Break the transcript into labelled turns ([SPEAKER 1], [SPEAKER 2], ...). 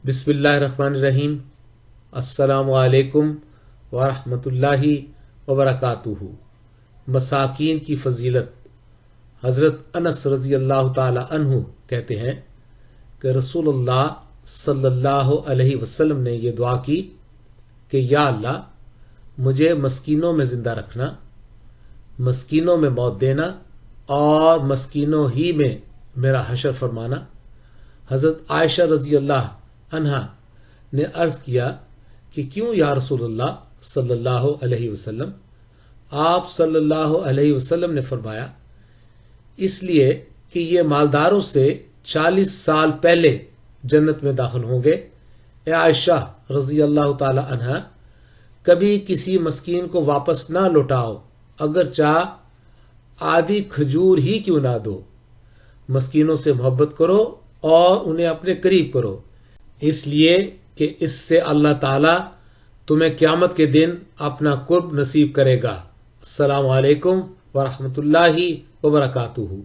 [SPEAKER 1] बिस्मिल्लाहिर्रहमानिर्रहीम। अस्सलामु अलैकुम वरहमतुल्लाहि वबरकातुहू। मसाकीन की फ़जीलत। हज़रत अनस रज़ी अल्लाह ताला अन्हु कहते हैं कि रसूलुल्लाह सल्लल्लाहु अलैहि वसल्लम ने यह दुआ की कि या अल्लाह, मुझे मस्कीनों में ज़िंदा रखना, मस्कीनों में मौत देना और मस्कीनों ही में मेरा हशर फरमाना। हज़रत आयशा रज़ी अल्लाह अन्हा ने अर्ज़ किया कि क्यों या रसूलुल्लाह सल्लल्लाहु अलैहि वसल्लम? आप सल्लल्लाहु अलैहि वसल्लम ने फरमाया, इसलिए कि ये मालदारों से 40 साल पहले जन्नत में दाखिल होंगे। ए आयशा रज़ी अल्लाह ताला अन्हा, कभी किसी मस्कीन को वापस ना लौटाओ, अगर चाह आधी खजूर ही क्यों ना दो। मस्कीनों से मोहब्बत करो और उन्हें अपने करीब करो, इसलिए कि इससे अल्लाह ताला तुम्हें क़यामत के दिन अपना कुर्ब नसीब करेगा। अस्सलामु अलैकुम वरहमतुल्लाहि वबरकातुहू।